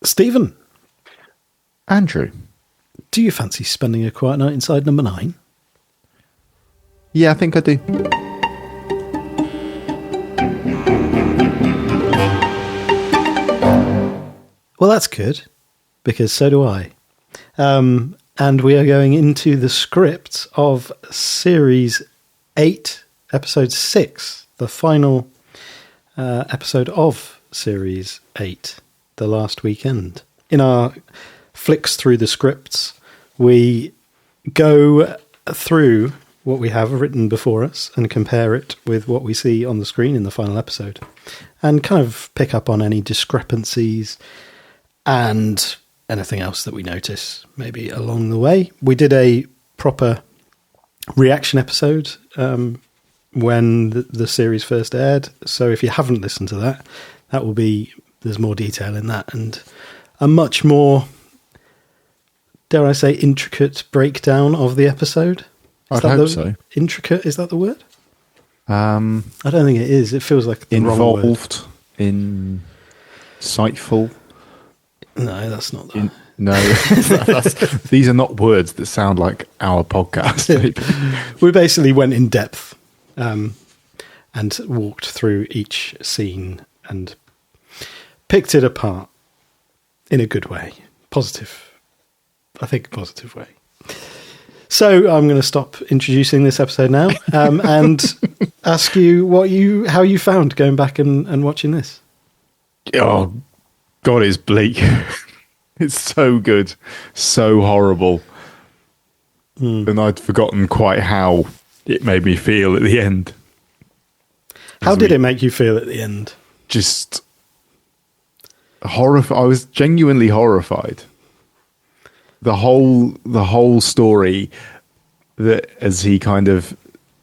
Stephen. Andrew. Do you fancy spending a quiet night inside number 9? Yeah, I think I do. Well, that's good, because so do I. And we are going into the script of Series 8, Episode 6, the final episode of Series 8, The Last Weekend. In our flicks through the scripts, we go through what we have written before us and compare it with what we see on the screen in the final episode, and kind of pick up on any discrepancies and anything else that we notice maybe along the way. We did a proper reaction episode when the series first aired, so if you haven't listened to that, there's more detail in that and a much more, dare I say, intricate breakdown of the episode. I'd hope so. Intricate, is that the word? I don't think it is. It feels like the wrong word. Insightful. No, that's not that. No, these are not words that sound like our podcast. We basically went in depth and walked through each scene and picked it apart in a good way. Positive. I think a positive way. So I'm going to stop introducing this episode now and ask you how you found going back and watching this. Oh, God, it's bleak. It's so good, so horrible. And I'd forgotten quite how it made me feel at the end. How did it make you feel at the end? Just horrified. I was genuinely horrified. The whole story, that as he kind of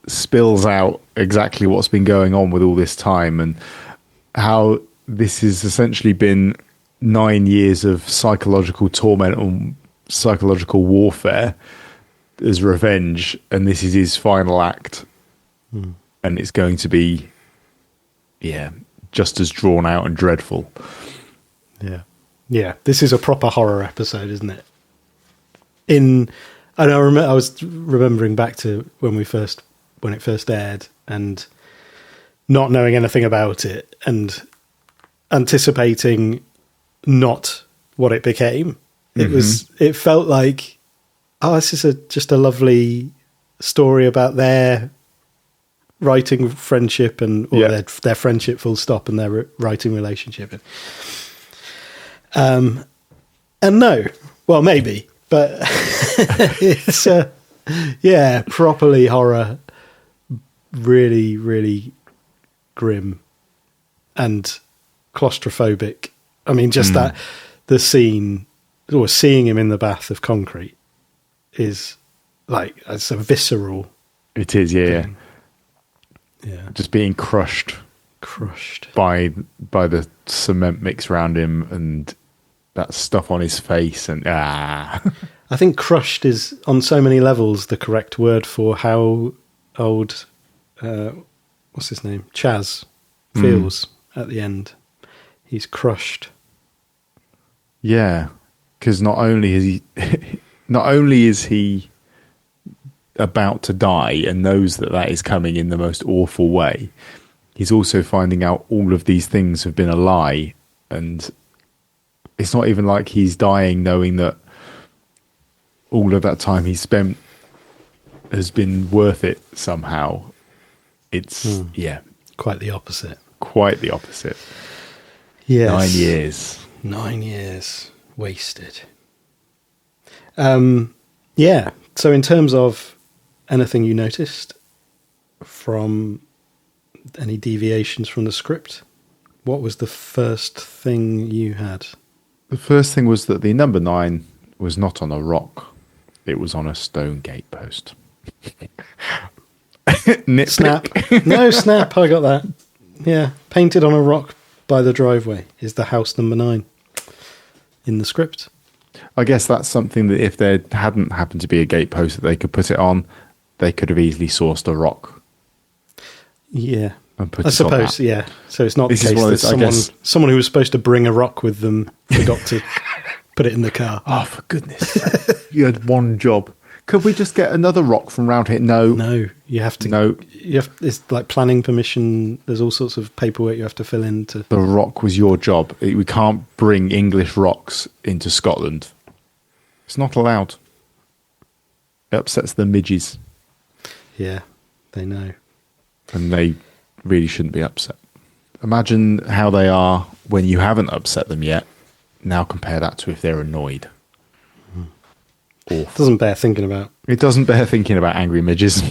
spills out exactly what's been going on with all this time and how this has essentially been 9 years of psychological torment and psychological warfare as revenge, and this is his final act. And it's going to be just as drawn out and dreadful. Yeah, this is a proper horror episode, isn't it? And I was remembering back to when it first aired and not knowing anything about it and anticipating not what it became. It felt like, this is just a lovely story about their writing friendship their friendship full stop and their writing relationship. And no, well, maybe, but it's properly horror, really, really grim and claustrophobic. I mean, just that the scene or seeing him in the bath of concrete is like, it's a visceral. It is, yeah. Just being crushed by the cement mix around him and that stuff on his face and I think crushed is on so many levels the correct word for how old what's his name, Chaz, feels at the end. He's crushed. Yeah, because not only is he about to die and knows that is coming in the most awful way, he's also finding out all of these things have been a lie, and it's not even like he's dying knowing that all of that time he spent has been worth it somehow. It's quite the opposite. Yes. 9 years. 9 years wasted. So in terms of anything you noticed from any deviations from the script, what was the first thing you had? The first thing was that the number 9 was not on a rock. It was on a stone gatepost. Snap. No, snap. I got that. Yeah. Painted on a rock by the driveway is the house number 9 in the script. I guess that's something that if there hadn't happened to be a gatepost that they could put it on, they could have easily sourced a rock. Yeah. and put I it on suppose, that. yeah. So it's not This the is case one of that those, I guess- someone who was supposed to bring a rock with them forgot to put it in the car. Oh, for goodness sake. You had one job. Could we just get another rock from round here? No. No, you have to. No. It's like planning permission. There's all sorts of paperwork you have to fill in to. The rock was your job. We can't bring English rocks into Scotland. It's not allowed. It upsets the midges. Yeah, they know. And they really shouldn't be upset. Imagine how they are when you haven't upset them yet. Now compare that to if they're annoyed. Awful. Doesn't bear thinking about. It doesn't bear thinking about angry midges.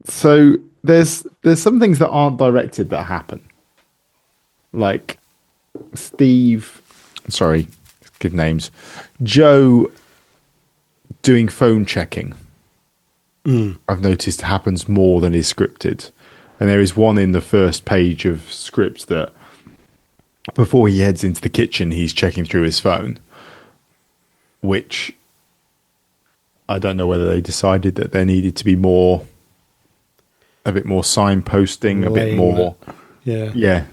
So there's some things that aren't directed that happen. Like give names. Joe doing phone checking. I've noticed happens more than is scripted. And there is one in the first page of script that before he heads into the kitchen, he's checking through his phone, which I don't know whether they decided that there needed to be a bit more signposting, a bit more. Yeah. Yeah.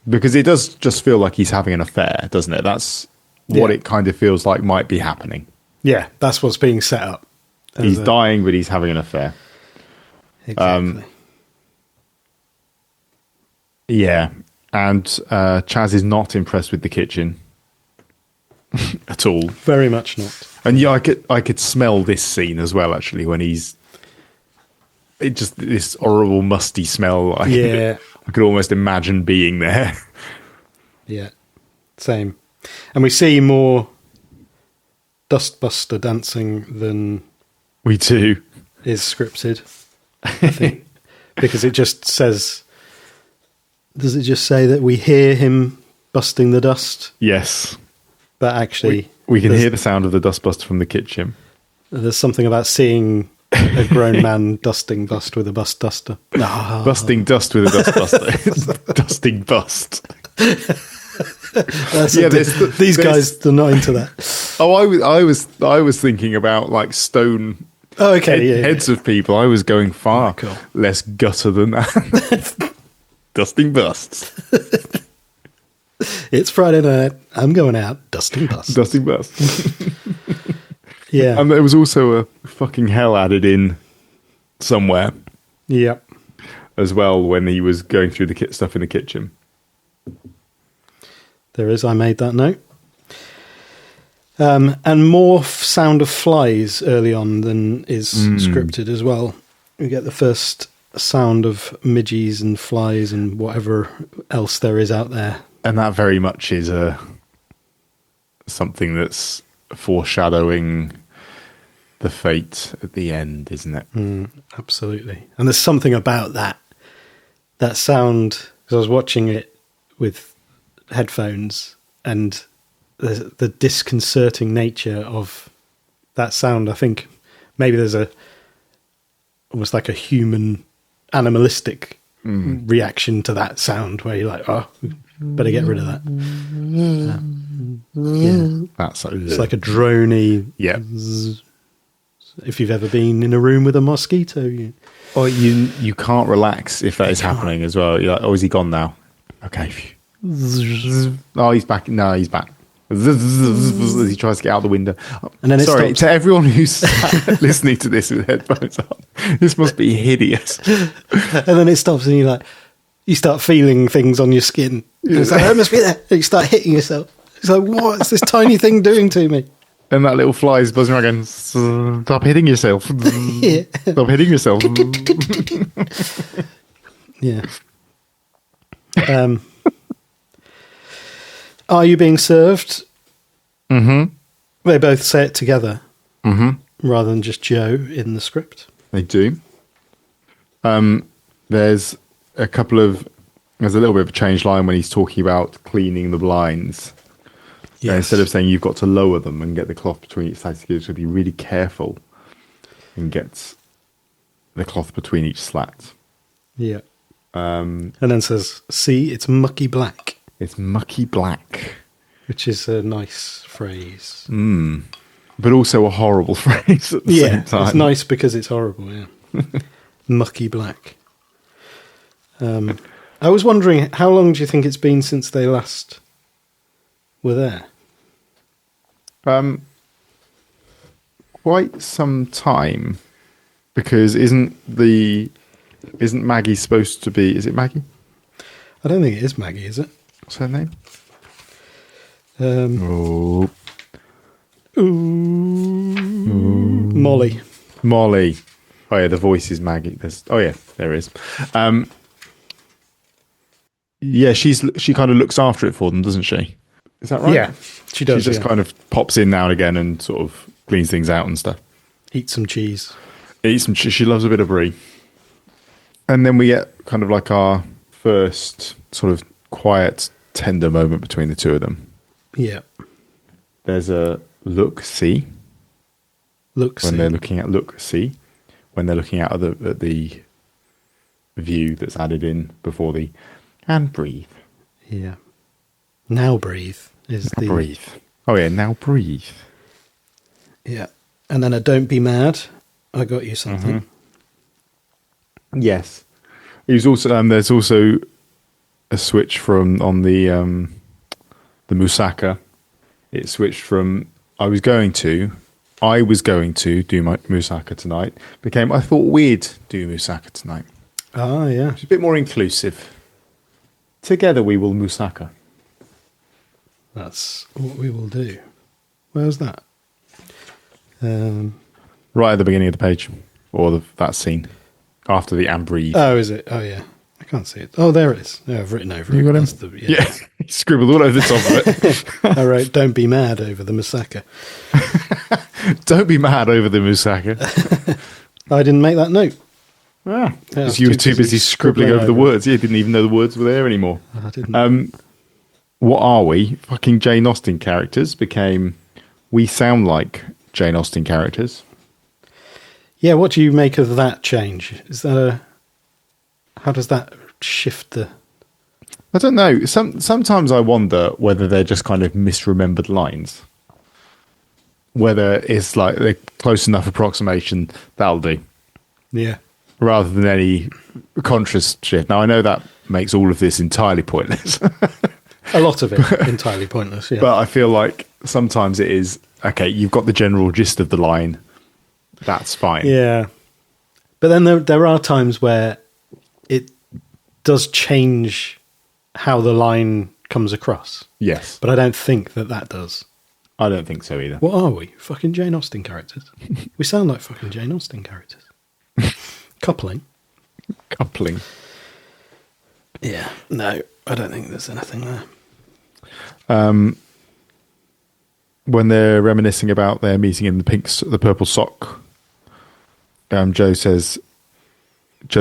Because it does just feel like he's having an affair, doesn't it? That's what it kind of feels like might be happening. Yeah, that's what's being set up. He's dying, but he's having an affair. Exactly. Yeah. And Chaz is not impressed with the kitchen at all. Very much not. And yeah, I could smell this scene as well, actually, when this horrible musty smell. I could almost imagine being there. Yeah, same. And we see more Dustbuster dancing than We do. is scripted, I think. Because it just says... Does it just say that we hear him busting the dust? Yes. But actually... We can hear the sound of the dustbuster from the kitchen. There's something about seeing a grown man dusting bust with a bust duster. Busting dust with a dustbuster. Dusting bust. These guys are not into that. Oh, I was thinking about like stone heads of people. I was going far less gutter than that. Dusting busts. It's Friday night. I'm going out dusting busts. Dusting busts. Yeah. And there was also a fucking hell added in somewhere. Yep. As well when he was going through the stuff in the kitchen. There is. I made that note. And more sound of flies early on than is scripted as well. We get the first sound of midges and flies and whatever else there is out there. And that very much is something that's foreshadowing the fate at the end, isn't it? Absolutely. And there's something about that sound, because I was watching it with headphones, and the disconcerting nature of that sound. I think maybe there's almost like a human animalistic reaction to that sound where you're like, oh, better get rid of that. It's like a droney. Yeah. If you've ever been in a room with a mosquito, Or you can't relax if that is happening as well. You're like, oh, is he gone now? Okay. Oh, he's back. No, he's back. As he tries to get out the window. And then sorry to everyone who's listening to this with headphones on. This must be hideous. And then it stops, and you start feeling things on your skin. It's like, it must be there. And you start hitting yourself. It's like, what's this tiny thing doing to me? And that little fly is buzzing around going, stop hitting yourself. Stop hitting yourself. Yeah. Are you being served? Mm-hmm. They both say it together, rather than just Joe in the script. They do. There's a little bit of a change line when he's talking about cleaning the blinds. Yes. Instead of saying you've got to lower them and get the cloth between each slat, you've got to be really careful and get the cloth between each slat. Yeah. And then says, see, it's mucky black. It's mucky black. Which is a nice phrase. But also a horrible phrase at the same time. It's nice because it's horrible, yeah. Mucky black. I was wondering, how long do you think it's been since they last were there? Quite some time, because isn't Maggie supposed to be? Is it Maggie? I don't think it is Maggie, is it? What's her name? Molly. Molly. Oh yeah, the voice is Maggie. There is. Yeah, she kind of looks after it for them, doesn't she? Is that right? Yeah, she does. She just kind of pops in now and again and sort of cleans things out and stuff. Eat some cheese. She loves a bit of brie. And then we get kind of like our first sort of quiet, tender moment between the two of them. Yeah. There's a look-see. Look-see. When they're looking at look-see. When they're looking out at the view that's added in before the... And breathe. Yeah. Now breathe is now breathe. Oh yeah, now breathe. Yeah. And then a don't be mad. I got you something. Mm-hmm. Yes. There's also a switch from on the moussaka. It switched from I was going to do my moussaka tonight. Became I thought we'd do moussaka tonight. Ah, yeah. It's a bit more inclusive. Together we will moussaka. That's what we will do. Where's that? Right at the beginning of the page, or that scene after the and breathe. Oh, is it? Oh, yeah. I can't see it. Oh, there it is. Yeah, I've written over it. You got him? Yeah. He scribbled all over the top of it. I wrote, don't be mad over the moussaka. Don't be mad over the moussaka. I didn't make that note. Because you were too busy scribbling over the words. You didn't even know the words were there anymore. I didn't. What are we? Fucking Jane Austen characters became we sound like Jane Austen characters. Yeah, what do you make of that change? Is that how does that shift the... I don't know. Sometimes I wonder whether they're just kind of misremembered lines. Whether it's like a close enough approximation, that'll do. Yeah. Rather than any conscious shit. Now, I know that makes all of this entirely pointless. A lot of it entirely pointless, yeah. But I feel like sometimes it is, okay, you've got the general gist of the line. That's fine. Yeah. But then there are times where it does change how the line comes across. Yes. But I don't think that does. I don't think so either. What are we? Fucking Jane Austen characters? We sound like fucking Jane Austen characters. Coupling. Yeah. No, I don't think there's anything there. When they're reminiscing about their meeting in the purple sock, Joe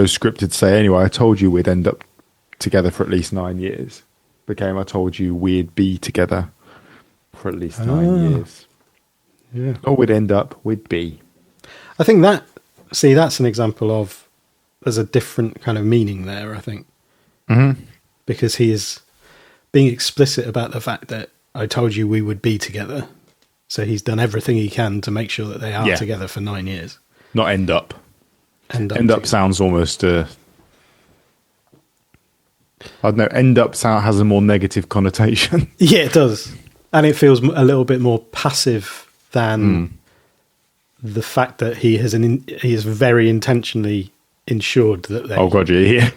scripted say, anyway, I told you we'd end up together for at least 9 years. Became, I told you we'd be together for at least 9 years. Yeah. Or we'd be. I think that's an example of, there's a different kind of meaning there, I think. Mm-hmm. Because he is being explicit about the fact that I told you we would be together. So he's done everything he can to make sure that they are together for 9 years. Not end up. End up sounds almost... I don't know, end up has a more negative connotation. Yeah, it does. And it feels a little bit more passive than the fact that he is very intentionally ensured that they... Oh, God, yeah.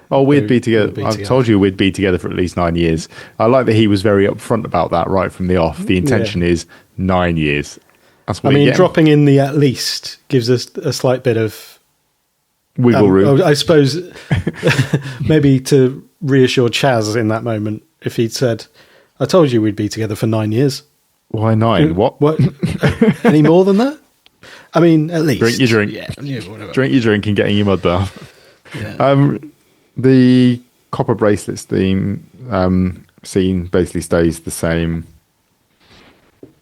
Oh, we'd be together. I've told you we'd be together for at least 9 years. I like that he was very upfront about that right from the off. The intention is 9 years. That's what dropping in the at least gives us a slight bit of wiggle room. I suppose maybe to reassure Chaz in that moment, if he'd said, I told you we'd be together for 9 years. Why 9? What? Any more than that? I mean, at least. Drink your drink. Yeah, whatever. Drink your drink and get in your mud bath. Yeah. The copper bracelets theme scene basically stays the same.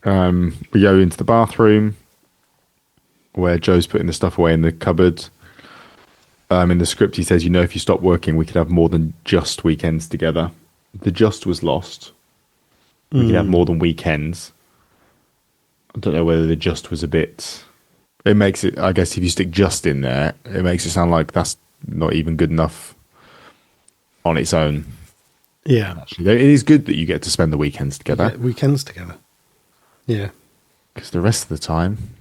We go into the bathroom where Joe's putting the stuff away in the cupboard. In the script, he says, if you stop working, we could have more than just weekends together. The just was lost. We could have more than weekends. I don't know whether the just was a bit... It makes it, I guess, if you stick just in there, it makes it sound like that's not even good enough on its own. Yeah. Actually, it is good that you get to spend the weekends together. Yeah, weekends together. Yeah. Because the rest of the time,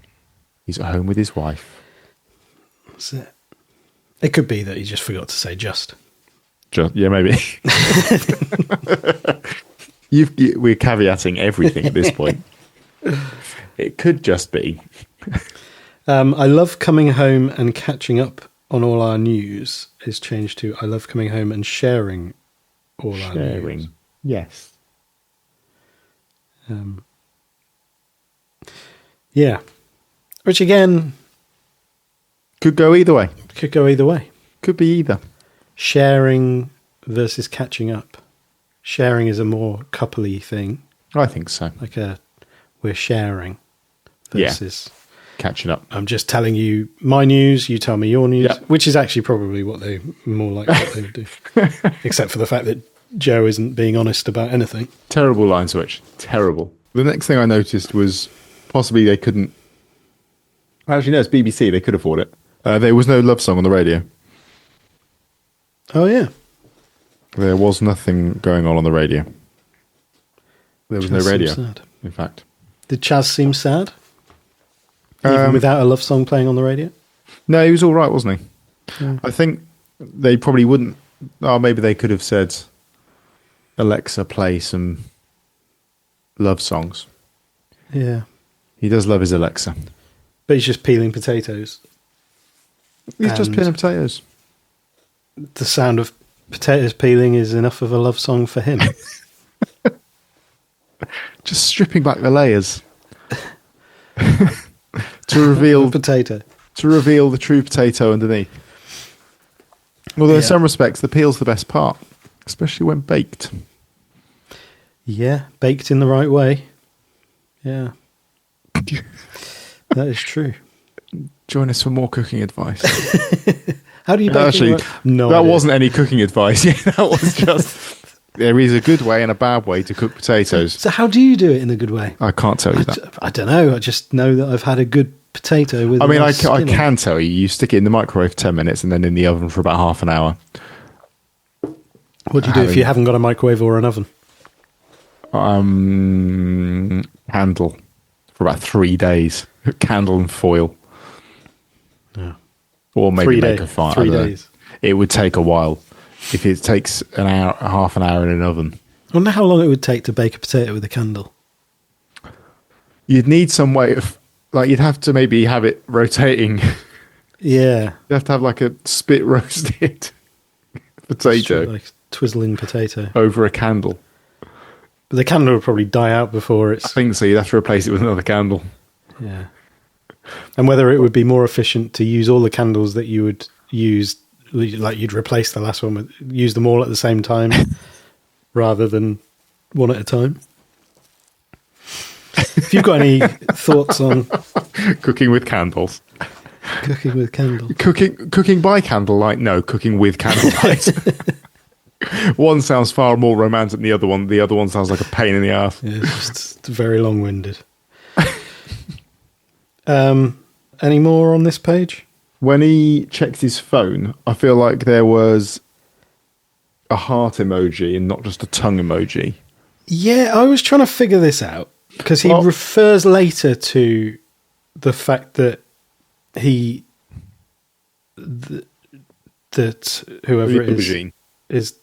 he's at home with his wife. That's it. It could be that he just forgot to say just. Yeah, maybe. We're caveating everything at this point. It could just be. I love coming home and catching up on all our news is changed to I love coming home and sharing all our news. Yes. Yeah. Which again... Could go either way. Could go either way. Could be either. Sharing versus catching up. Sharing is a more coupley thing. I think so. Like we're sharing versus catching up. I'm just telling you my news, you tell me your news, which is actually probably what they more like what they would do. Except for the fact that Joe isn't being honest about anything. Terrible line switch. Terrible. The next thing I noticed was possibly they couldn't... Actually, no, it's BBC. They could afford it. There was no love song on the radio. Oh, yeah. There was nothing going on the radio. There was no radio, sad. In fact. Did Chaz seem sad? Even without a love song playing on the radio? No, he was all right, wasn't he? Yeah. I think they probably wouldn't... Oh, maybe they could have said, Alexa, play some love songs. Yeah. He does love his Alexa. But he's just peeling potatoes. He's just peeling potatoes. The sound of potatoes peeling is enough of a love song for him. Just stripping back the layers to reveal potato. To reveal the true potato underneath. Although in some respects, the peel's the best part, especially when baked. Yeah, baked in the right way. Yeah, that is true. Join us for more cooking advice. How do you bake? Actually, no, that wasn't any cooking advice. Yeah, that was just there is a good way and a bad way to cook potatoes. So how do you do it in a good way? I can't tell you that. I don't know. I just know that I've had a good potato with. I mean, I can tell you. You stick it in the microwave for 10 minutes and then in the oven for about half an hour. What do you do if you haven't got a microwave or an oven? Candle for about 3 days. Candle and foil. Yeah. Or maybe make a fire. 3 days. It would take a while. If it takes an hour, half an hour in an oven. I wonder how long it would take to bake a potato with a candle. You'd need some way of, like, you'd have to maybe have it rotating. Yeah. You'd have to have like a spit roasted potato. Like twizzling potato. Over a candle. But the candle would probably die out before it's... I think so. You'd have to replace it with another candle. Yeah. And whether it would be more efficient to use all the candles that you would use, like you'd replace the last one with, use them all at the same time rather than one at a time. If you've got any thoughts on cooking with candles, cooking with candles, cooking by candlelight, no, cooking with candlelight. One sounds far more romantic than the other one. The other one sounds like a pain in the ass. Yeah, it's just very long-winded. Any more on this page? When he checked his phone, I feel like there was a heart emoji and not just a tongue emoji. Yeah, I was trying to figure this out because he refers later to the fact that that whoever it is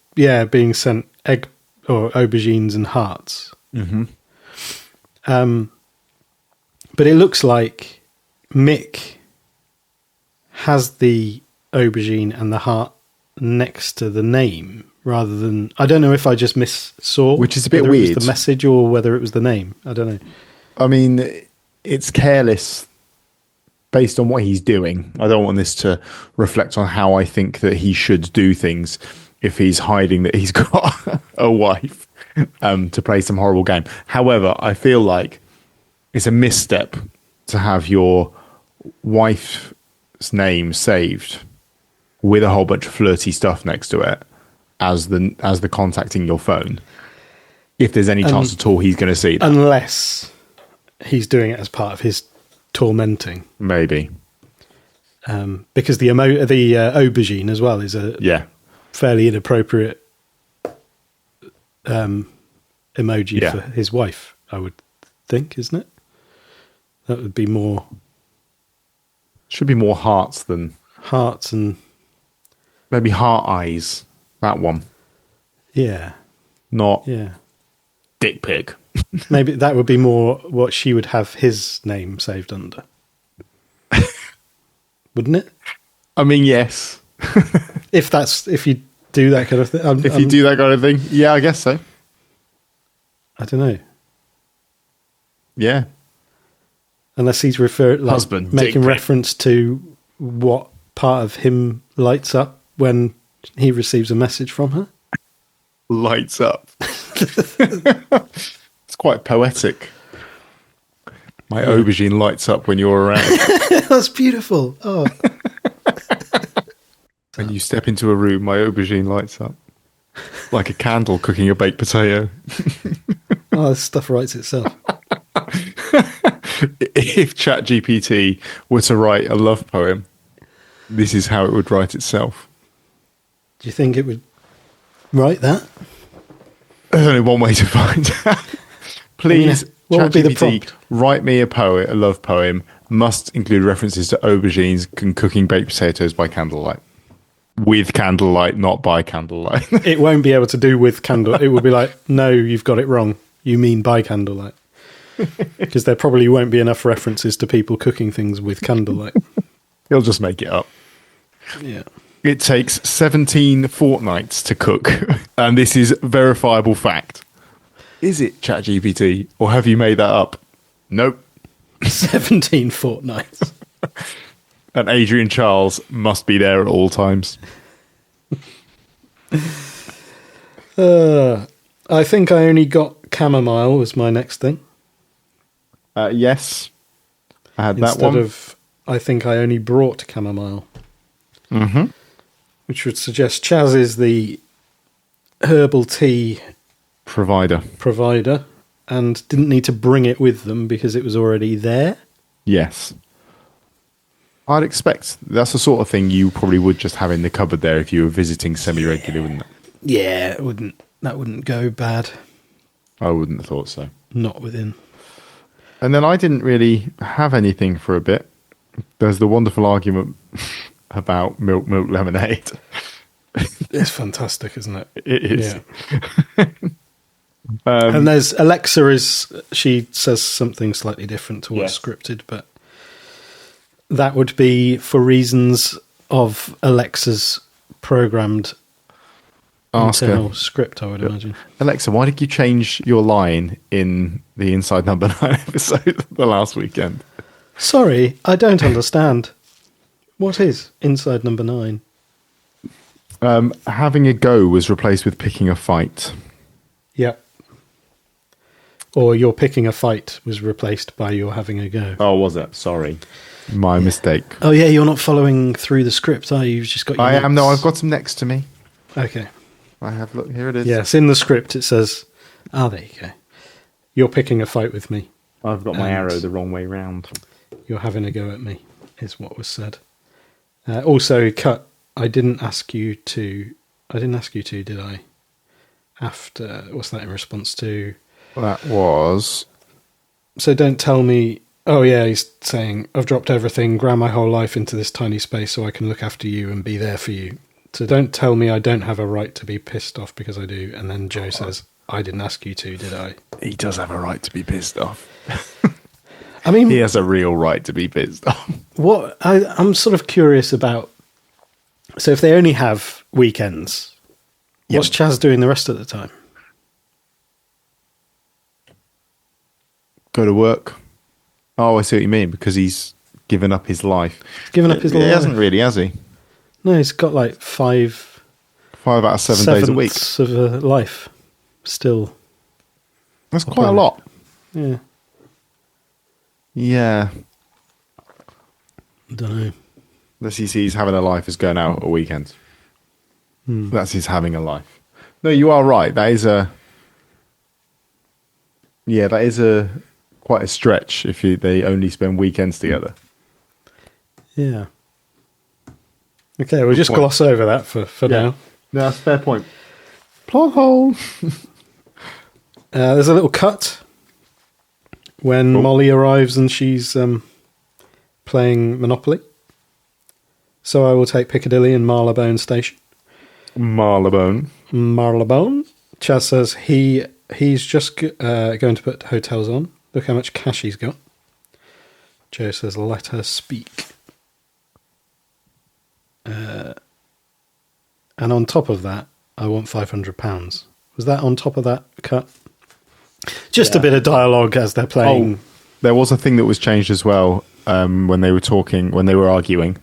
being sent egg or aubergines and hearts. Mm-hmm. But it looks like Mick has the aubergine and the heart next to the name rather than... I don't know if I just missaw. Which is a bit weird. weird. It was the message or whether it was the name. I don't know. I mean, it's careless based on what he's doing. I don't want this to reflect on how I think that he should do things if he's hiding that he's got a wife to play some horrible game. However, I feel like it's a misstep to have your wife's name saved with a whole bunch of flirty stuff next to it as the contact in your phone. If there's any chance at all he's going to see that. Unless he's doing it as part of his tormenting. Maybe. Because the aubergine as well is a fairly inappropriate emoji for his wife, I would think, isn't it? That would be more... Should be more hearts than... Hearts and... Maybe heart eyes. That one. Yeah. Not dick pic. Maybe that would be more what she would have his name saved under. Wouldn't it? I mean, yes. If you do that kind of thing. If you do that kind of thing, yeah, I guess so. I don't know. Yeah. Unless he's Husband, making dick reference to what part of him lights up when he receives a message from her. Lights up. It's quite poetic. My aubergine lights up when you're around. That's beautiful. Oh. When you step into a room, my aubergine lights up. Like a candle cooking a baked potato. Oh, this stuff writes itself. If ChatGPT were to write a love poem, this is how it would write itself. Do you think it would write that? There's only one way to find out. Please, what would be the ChatGPT, prompt? write me a love poem, must include references to aubergines and cooking baked potatoes by candlelight. With candlelight, not by candlelight. It won't be able to do with candle. It will be like, no, you've got it wrong. You mean by candlelight. Because there probably won't be enough references to people cooking things with candlelight. He'll just make it up. Yeah. It takes 17 fortnights to cook, and this is verifiable fact. Is it ChatGPT, or have you made that up? Nope. 17 fortnights. And Adrian Charles must be there at all times. I think I only got chamomile was my next thing. Yes. I had Instead that one. of, I think I only brought chamomile. Mm-hmm. Which would suggest Chaz is the herbal tea Provider. and didn't need to bring it with them because it was already there. Yes. I'd expect that's the sort of thing you probably would just have in the cupboard there if you were visiting semi-regularly, wouldn't it? Yeah, that wouldn't go bad. I wouldn't have thought so. Not within. And then I didn't really have anything for a bit. There's the wonderful argument about milk lemonade. It's fantastic, isn't it? It is. Yeah. And there's Alexa she says something slightly different to what's scripted, but that would be for reasons of Alexa's programmed internal script, I would imagine. Alexa, why did you change your line in the Inside Number 9 episode the last weekend? Sorry, I don't understand. What is Inside Number 9? Having a go was replaced with picking a fight. Yep. Or your picking a fight was replaced by your having a go. Oh, was it? Sorry. My mistake. Oh, yeah, you're not following through the script, are you? You've just got your notes. am. No, I've got them next to me. Okay. I have. Look, here it is. Yes, in the script it says, there you go. You're picking a fight with me. I've got my arrow the wrong way round. You're having a go at me, is what was said. Also, cut. I didn't ask you to, did I? After, what's that in response to? That was... So don't tell me... Oh, yeah, he's saying, I've dropped everything, ground my whole life into this tiny space so I can look after you and be there for you. So don't tell me I don't have a right to be pissed off because I do. And then Joe says, I didn't ask you to, did I? He does have a right to be pissed off. I mean... He has a real right to be pissed off. What I'm sort of curious about... So if they only have weekends, what's Chaz doing the rest of the time? Go to work. Oh, I see what you mean, because he's given up his life. Given up his life? He hasn't really, has he? No, he's got like 5 out of 7 days a week. of a life still. That's quite a lot. Yeah. Yeah. I don't know. Unless he sees having a life as going out at weekends. That's his having a life. No, you are right. That is quite a stretch if they only spend weekends together. Yeah. Okay, we'll just gloss over that for now. No, that's a fair point. Plot hole. There's a little cut when Molly arrives and she's playing Monopoly. So I will take Piccadilly and Marylebone Station. Marylebone. Chaz says he's just going to put hotels on. Look how much cash he's got. Joe says, let her speak. And on top of that, I want £500. Was that on top of that cut? Just a bit of dialogue as they're playing. There was a thing that was changed as well when they were arguing.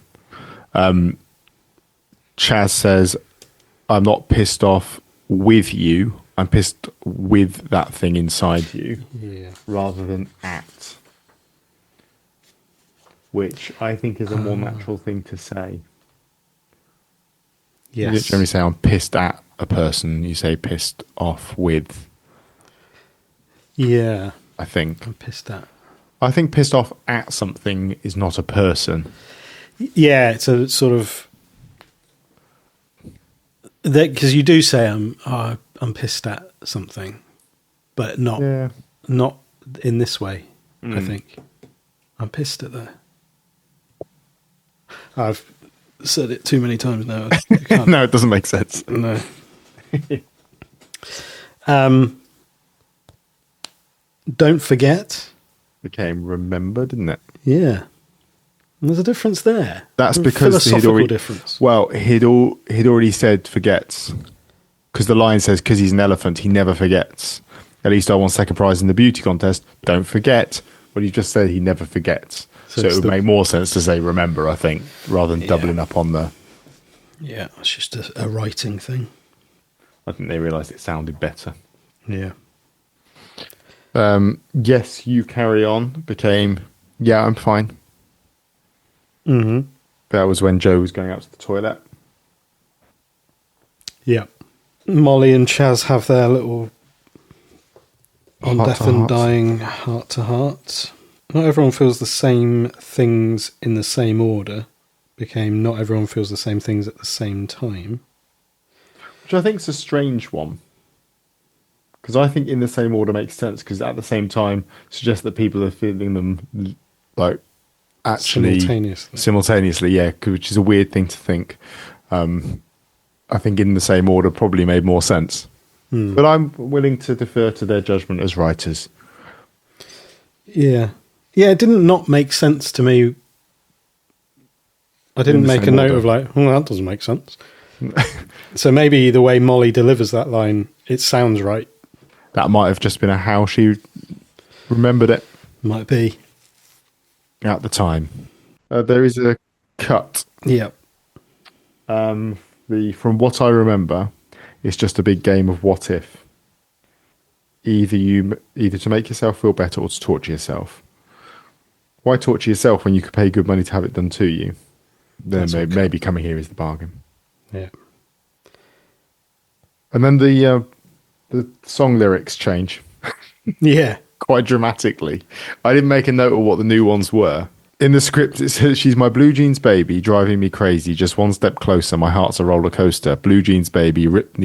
Chaz says, I'm not pissed off with you. I'm pissed with that thing inside you. Yeah. Rather than at. Which I think is a more natural thing to say. Yes. You generally say, I'm pissed at a person. You say pissed off with. Yeah. I think. I'm pissed at. I think pissed off at something is not a person. Yeah, it's a sort of... Because you do say, I'm pissed at something, but not in this way, I think. I'm pissed at that. I've said it too many times now. No, it doesn't make sense. No. Don't forget. Became remember, didn't it? Yeah. And there's a difference there. That's because difference. Well, he'd already said forgets. Because the line says, because he's an elephant, he never forgets. At least I won second prize in the beauty contest. Don't forget. Well, he just said he never forgets. So it would make more sense to say remember, I think, rather than doubling up on the... Yeah, it's just a writing thing. I think they realised it sounded better. Yeah. Yes, you carry on became, yeah, I'm fine. Mm-hmm. That was when Joe was going out to the toilet. Yeah. Molly and Chaz have their little on death and dying heart to heart. Not everyone feels the same things in the same order. Became not everyone feels the same things at the same time. Which I think is a strange one. Because I think in the same order makes sense, because at the same time suggests that people are feeling them like actually simultaneously, yeah, which is a weird thing to think. I think in the same order probably made more sense. But I'm willing to defer to their judgment as writers. Yeah. Yeah, it didn't not make sense to me. I didn't make a note of like, oh, that doesn't make sense. So maybe the way Molly delivers that line, it sounds right. That might have just been how she remembered it. Might be. At the time. There is a cut. Yeah. From what I remember, it's just a big game of what if. Either to make yourself feel better or to torture yourself. Why torture yourself when you could pay good money to have it done to you? Then maybe coming here is the bargain. Yeah. And then the song lyrics change. Yeah. Quite dramatically. I didn't make a note of what the new ones were. In the script, it says, she's my blue jeans baby, driving me crazy, just one step closer, my heart's a roller coaster, blue jeans baby, rip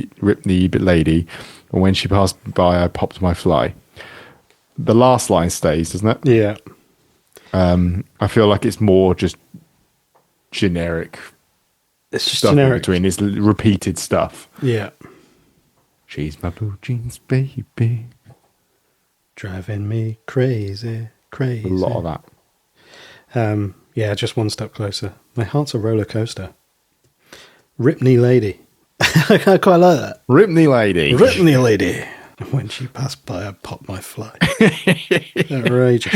knee lady, and when she passed by, I popped my fly. The last line stays, doesn't it? Yeah. I feel like it's more just generic. It's just stuff generic. in between. It's repeated stuff. Yeah. She's my blue jeans baby. Driving me crazy. A lot of that. Yeah, just one step closer. My heart's a roller coaster. Ripney lady. I quite like that. Ripney lady. Ripney lady. When she passed by, I popped my fly. Outrageous.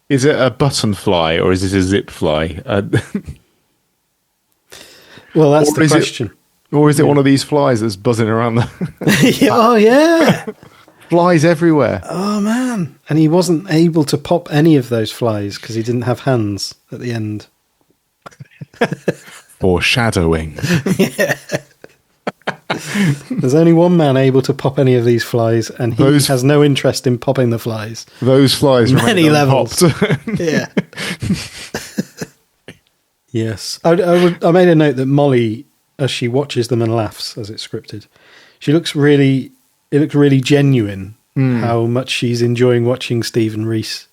Is it a button fly or is it a zip fly? Well, that's the question. Or is it one of these flies that's buzzing around the... Oh, yeah. Flies everywhere. Oh, man. And he wasn't able to pop any of those flies because he didn't have hands at the end. Foreshadowing. Yeah. There's only one man able to pop any of these flies, and he has no interest in popping the flies. Those flies many levels. Yeah. Yes. I made a note that Molly as she watches them and laughs as it's scripted. It looks really genuine how much she's enjoying watching Stephen Reese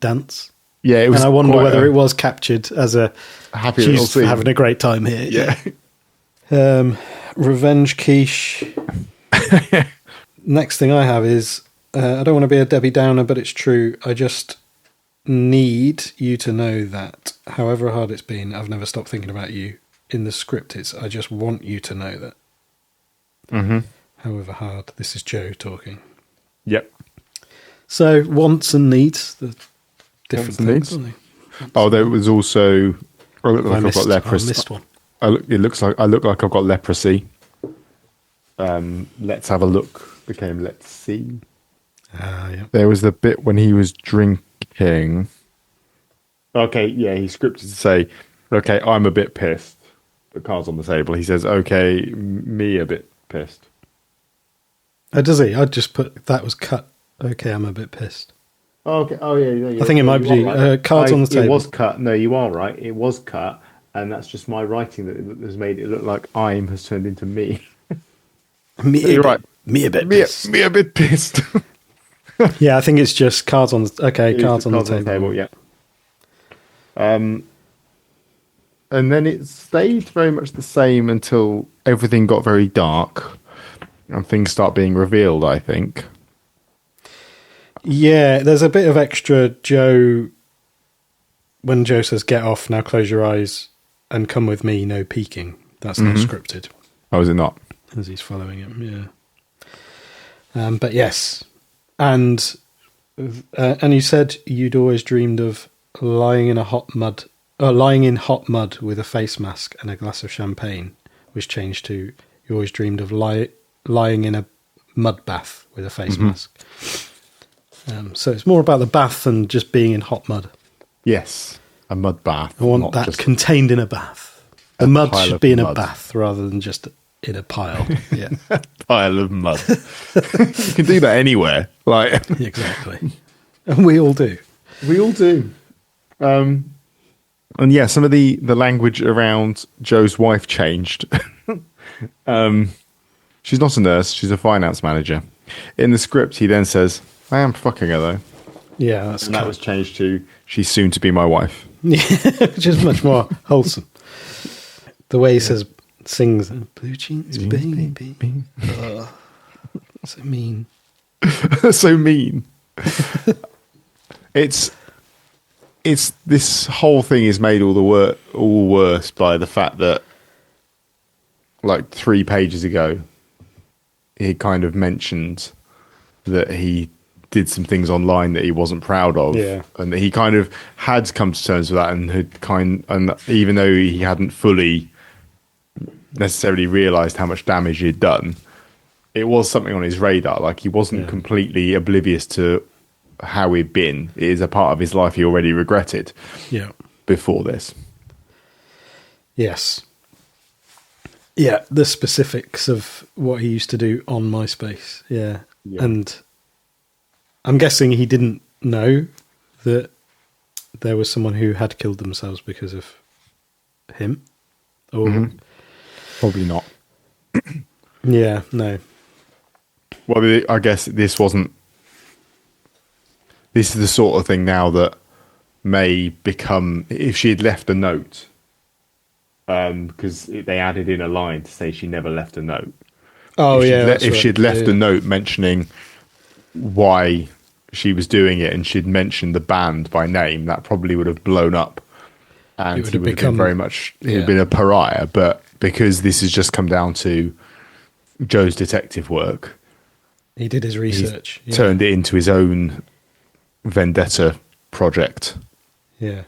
dance. Yeah, it was. And I wonder whether it was captured as a happy she's having a great time here. Yeah. Revenge quiche. Next thing I have is, I don't want to be a Debbie Downer, but it's true. I just need you to know that however hard it's been, I've never stopped thinking about you. In the script, I just want you to know that. Mm-hmm. However hard. This is Joe talking. Yep. So wants and needs, the different things. Oh, there was also. I look like I've got leprosy. I missed one. I look like I've got leprosy. Let's have a look. Became let's see. Yeah. There was the bit when he was drinking. Okay, yeah, he scripted to say, "Okay, I'm a bit pissed." The cards on the table. He says, "Okay, me a bit pissed." Oh, does he? I'd just put that was cut. Okay, I'm a bit pissed. Oh, okay. Oh, yeah. I think it might be right. Cards on the table. It was cut. No, you are right. It was cut, and that's just my writing that has made it look like I'm has turned into me. You're right. Me a bit pissed. Me a bit pissed. Yeah, I think it's just cards on the cards on the table. Yeah. And then it stayed very much the same until everything got very dark and things start being revealed, I think. Yeah, there's a bit of extra Joe when Joe says, "Get off, now close your eyes and come with me, no peeking." That's not scripted. Oh, is it not? As he's following him, yeah. But yes. And you said you'd always dreamed of lying in hot mud with a face mask and a glass of champagne, which changed to you always dreamed of lying in a mud bath with a face mask. So it's more about the bath than just being in hot mud. Yes, a mud bath. I want that contained in a bath. The mud should be in a bath rather than just in a pile. Yeah, pile of mud. You can do that anywhere. Like exactly, and we all do. We all do. And yeah, some of the language around Joe's wife changed. She's not a nurse; she's a finance manager. In the script, he then says, "I am fucking her though." Yeah, that was changed to "She's soon to be my wife." Yeah, which is much more wholesome. The way he sings "Blue Jeans, baby." So mean. So mean. It's this whole thing is made all worse by the fact that, like 3 pages ago, he kind of mentioned that he did some things online that he wasn't proud of, and that he kind of had come to terms with that, and even though he hadn't fully necessarily realised how much damage he'd done, it was something on his radar. Like he wasn't completely oblivious to how he'd been. It is a part of his life he already regretted. Yeah. Before this. Yes. Yeah, the specifics of what he used to do on MySpace. Yeah. And I'm guessing he didn't know that there was someone who had killed themselves because of him. Or probably not. Yeah, no. Well, I guess this wasn't. This is the sort of thing now that may become, if she had left a note, because they added in a line to say she never left a note. Oh, if she'd left a note mentioning why she was doing it and she'd mentioned the band by name, that probably would have blown up, and he would have been very much. He'd been a pariah. But because this has just come down to Joe's detective work, he did his research, turned it into his own vendetta project. Yeah.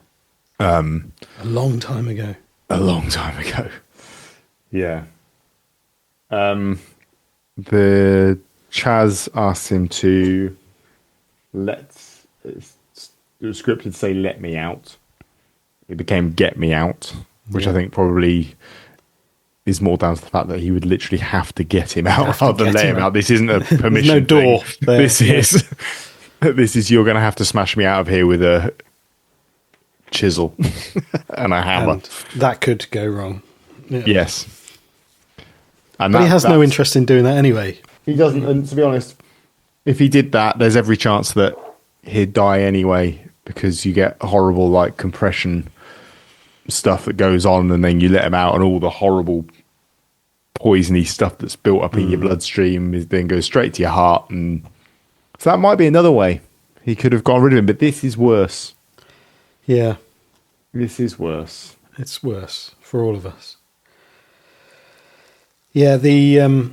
A long time ago. Yeah. The Chaz asked him to the script would say "let me out." It became "get me out," which I think probably is more down to the fact that he would literally have to get him out rather than let him out. This isn't a permission. No door. This is you're going to have to smash me out of here with a chisel and a hammer. And that could go wrong. Yeah. Yes. And but he has no interest in doing that anyway. He doesn't, and to be honest, if he did that, there's every chance that he'd die anyway, because you get horrible like compression stuff that goes on, and then you let him out, and all the horrible poisony stuff that's built up in your bloodstream then goes straight to your heart. And so that might be another way he could have got rid of him, but this is worse. Yeah. This is worse. It's worse for all of us. Yeah, the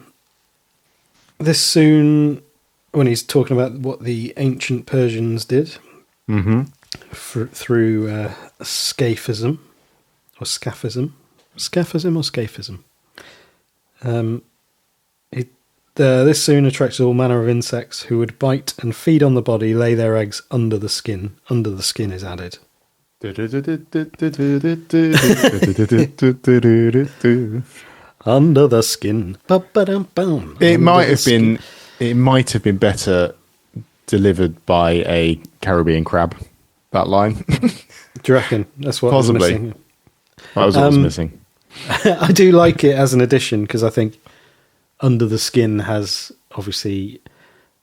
this soon, when he's talking about what the ancient Persians did through scaphism or scaphism, this soon attracts all manner of insects who would bite and feed on the body, lay their eggs under the skin. Under the skin is added. Under the skin. It might have been better delivered by a Caribbean crab, that line. Do you reckon? That's what Possibly. was missing. That was what was missing. I do like it as an addition, because I think under the skin has obviously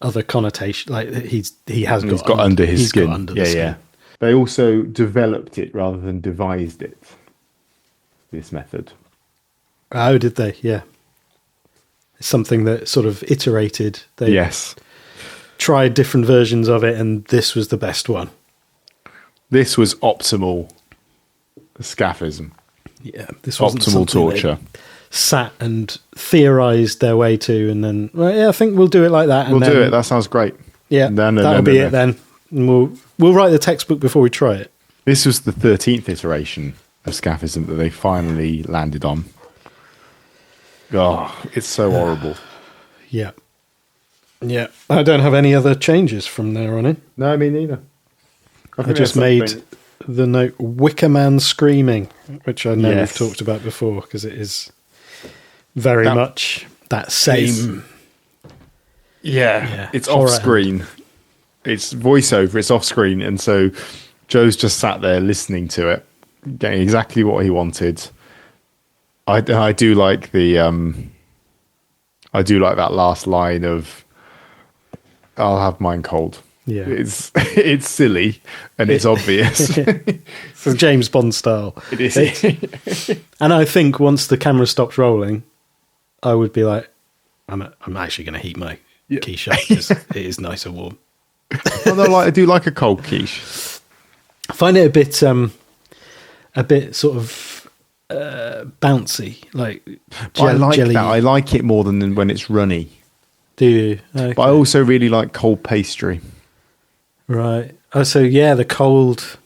other connotation. Like he's got under his skin. Got under the skin. Yeah. They also developed it rather than devised it. This method. Oh, did they? Yeah. It's something that sort of iterated. They tried different versions of it, and this was the best one. This was optimal scaphism. Yeah, this wasn't optimal torture. Sat and theorized their way to, and then, well, yeah, I think we'll do it like that. We'll do it. That sounds great. Yeah, that'll be it then. And we'll write the textbook before we try it. This was the 13th iteration of scaphism that they finally landed on. Oh, it's so horrible. Yeah. Yeah. I don't have any other changes from there on in. No, me neither. I just made the note Wicker Man screaming, which I know we've talked about before, because it is very much that same. It's off screen. It's voiceover, it's off screen. And so Joe's just sat there listening to it, getting exactly what he wanted. I do like that last line of "I'll have mine cold." Yeah, it's silly and it's obvious from James Bond style. It is, and I think once the camera stops rolling, I would be like, "I'm actually going to heat my quiche up because it is nice and warm." Although, I do like a cold quiche. I find it a bit sort of bouncy, like I like jelly. that. I like it more than when it's runny. Do you? Okay. But I also really like cold pastry. Right. Oh, so yeah, the cold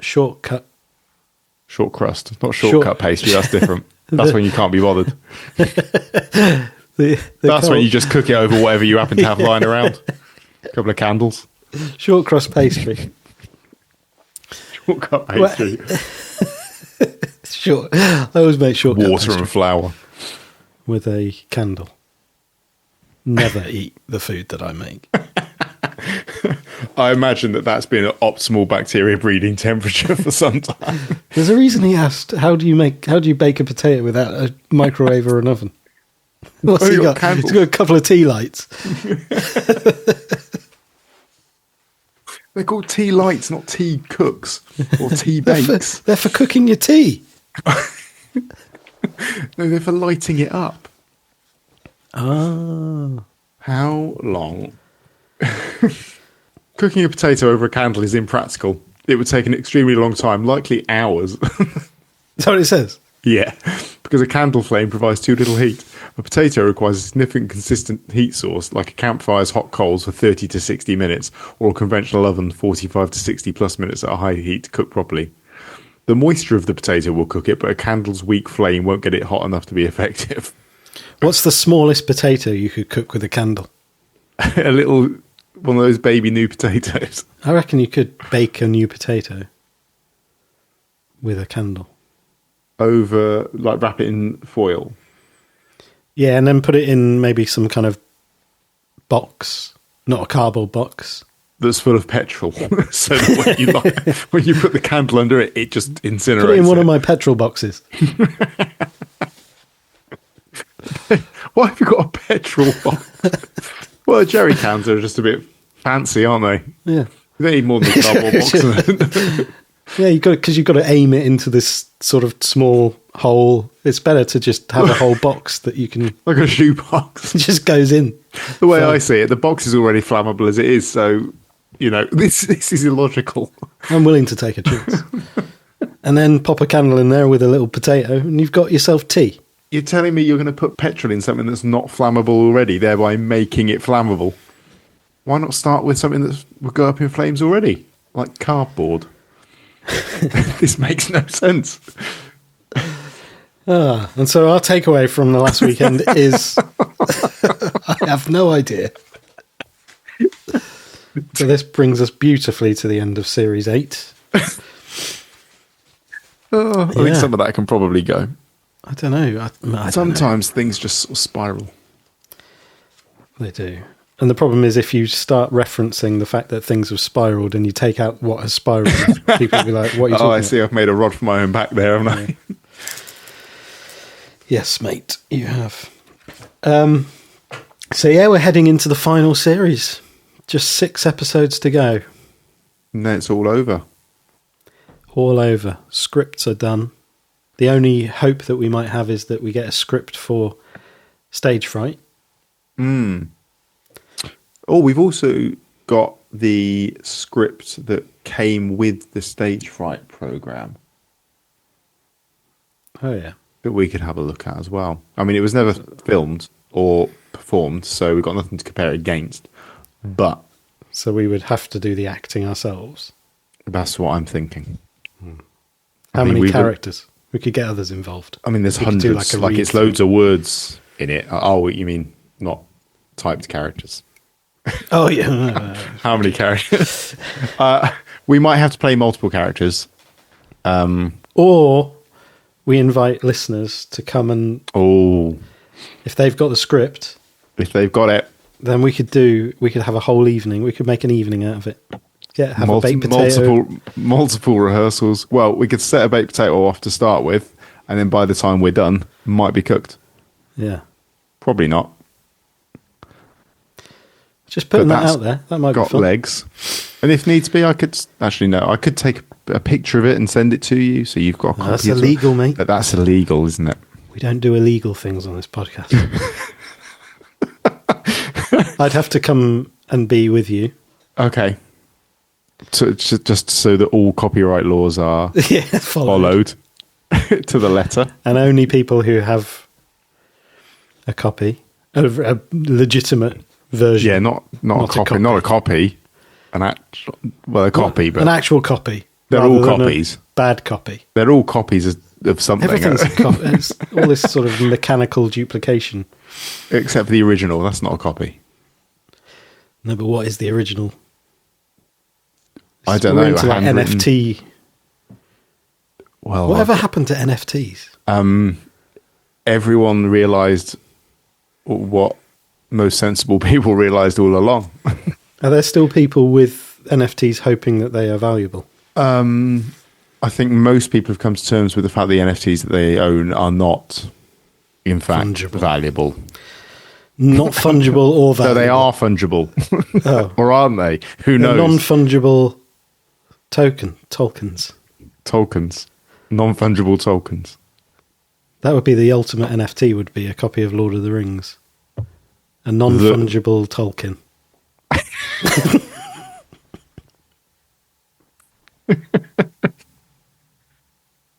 short crust, not shortcut pastry. That's different. That's when you can't be bothered. That's when you just cook it over whatever you happen to have lying around. A couple of candles. Short crust pastry. Shortcut pastry. Sure. I always make shortcut water pastry and flour with a candle. Never eat the food that I make. I imagine that's been an optimal bacteria breeding temperature for some time. There's a reason he asked, how do you bake a potato without a microwave or an oven? What's he got? He's got a couple of tea lights. They're called tea lights, not tea cooks or tea bakes. They're for cooking your tea. No, they're for lighting it up. Ah. How long? Cooking a potato over a candle is impractical. It would take an extremely long time, likely hours. Is that what it says? Yeah, because a candle flame provides too little heat. A potato requires a significant consistent heat source, like a campfire's hot coals, for 30 to 60 minutes, or a conventional oven 45 to 60 plus minutes at a high heat to cook properly. The moisture of the potato will cook it, but a candle's weak flame won't get it hot enough to be effective. What's the smallest potato you could cook with a candle? A little one of those baby new potatoes. I reckon you could bake a new potato with a candle. Over, wrap it in foil. Yeah, and then put it in maybe some kind of box, not a cardboard box. That's full of petrol. So that when you put the candle under it, it just incinerates. Put it in one of my petrol boxes. Why have you got a petrol box? Well, jerry cans are just a bit fancy, aren't they? Yeah. You don't need more than a cardboard box. Yeah, because you've got to aim it into this sort of small hole. It's better to just have a whole box that you can... Like a shoe box. It just goes in. The way I see it, the box is already flammable as it is, so, this is illogical. I'm willing to take a chance. And then pop a candle in there with a little potato, and you've got yourself tea. You're telling me you're going to put petrol in something that's not flammable already, thereby making it flammable? Why not start with something that will go up in flames already, like cardboard? This makes no sense. And so our takeaway from the last weekend is I have no idea. So this brings us beautifully to the end of Series 8. I think some of that can probably go. I don't know. I Sometimes things just sort of spiral. They do. And the problem is if you start referencing the fact that things have spiraled and you take out what has spiraled, people will be like, what are you talking I see. about? I've made a rod for my own back there, haven't I? Yes, mate, you have. So yeah, we're heading into the final series. Just 6 episodes to go. And then it's all over. All over. Scripts are done. The only hope that we might have is that we get a script for Stage Fright. Oh, we've also got the script that came with the Stage Fright program Oh, yeah. that we could have a look at as well. I mean, it was never filmed or performed, so we've got nothing to compare it against. But So we would have to do the acting ourselves. that's what I'm thinking. How mean, many we characters? We could get others involved. I mean, there's We could do hundreds. a Like read it's through. loads of words in it. Oh, you mean not typed characters? Oh, yeah. How many characters? We might have to play multiple characters. Or we invite listeners to come and, Oh, if they've got the script, if they've got it, then we could have a whole evening. We could make an evening out of it. Yeah, have a baked potato. multiple rehearsals. Well, we could set a baked potato off to start with, and then by the time we're done, it might be cooked. Yeah. Probably not. Just putting But that that's out there. That might be Got fun. legs, and if needs be, I could I could take a picture of it and send it to you, so you've got a copy. That's as well. illegal, mate. But that's illegal, isn't it? We don't do illegal things on this podcast. I'd have to come and be with you. Okay. So just so that all copyright laws are Yeah, followed to the letter. And only people who have a copy, a legitimate version. Yeah, not a copy, not a copy. A copy, but an actual copy. They're rather all than a copies. Bad copy. They're all copies of something. Everything's a copy. It's all this sort of mechanical duplication. Except for the original. That's not a copy. No, but what is the original? I don't We're know. into like handwritten- NFT. Well, Whatever happened to NFTs? everyone realised what most sensible people realised all along. Are there still people with NFTs hoping that they are valuable? I think most people have come to terms with the fact that the NFTs that they own are not, in fact, Fungible. valuable. Not fungible or So valuable. they are fungible. Oh. Or aren't they? Who They're knows? non-fungible tokens. Tokens. Non-fungible tokens. That would be the ultimate NFT, would be a copy of Lord of the Rings. A non-fungible Tolkien.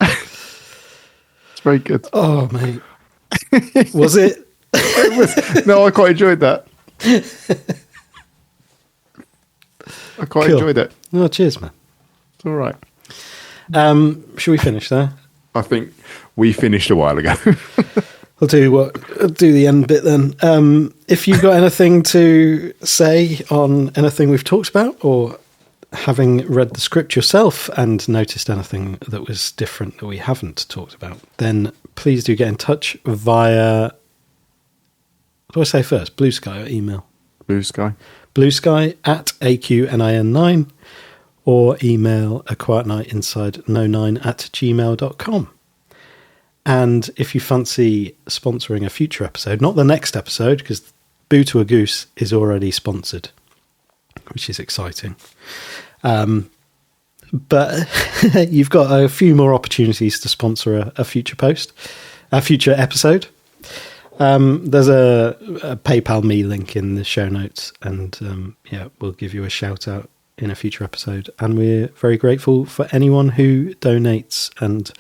It's very good. Oh, mate. Was it? No, I quite enjoyed that. I quite Cool. enjoyed it. Oh, cheers, man. It's all right. Should we finish there? I think we finished a while ago. I'll do the end bit then. If you've got anything to say on anything we've talked about, or having read the script yourself and noticed anything that was different that we haven't talked about, then please do get in touch via, what do I say first? Blue Sky or email? Blue Sky. Blue Sky at AQNIN9 or email a quiet night inside no9 at gmail.com. And if you fancy sponsoring a future episode, not the next episode, because Boo to a Goose is already sponsored, which is exciting. But you've got a few more opportunities to sponsor a future episode. There's a PayPal me link in the show notes, and we'll give you a shout out in a future episode. And we're very grateful for anyone who donates and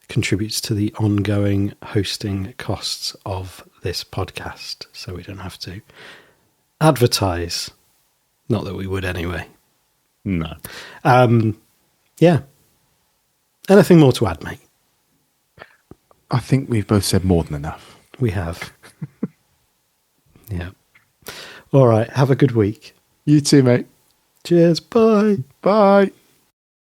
contributes to the ongoing hosting costs of this podcast, so we don't have to advertise. Not that we would anyway. No. Yeah. Anything more to add, mate? I think we've both said more than enough. We have. Yeah. All right. Have a good week. You too, mate. Cheers. Bye. Bye.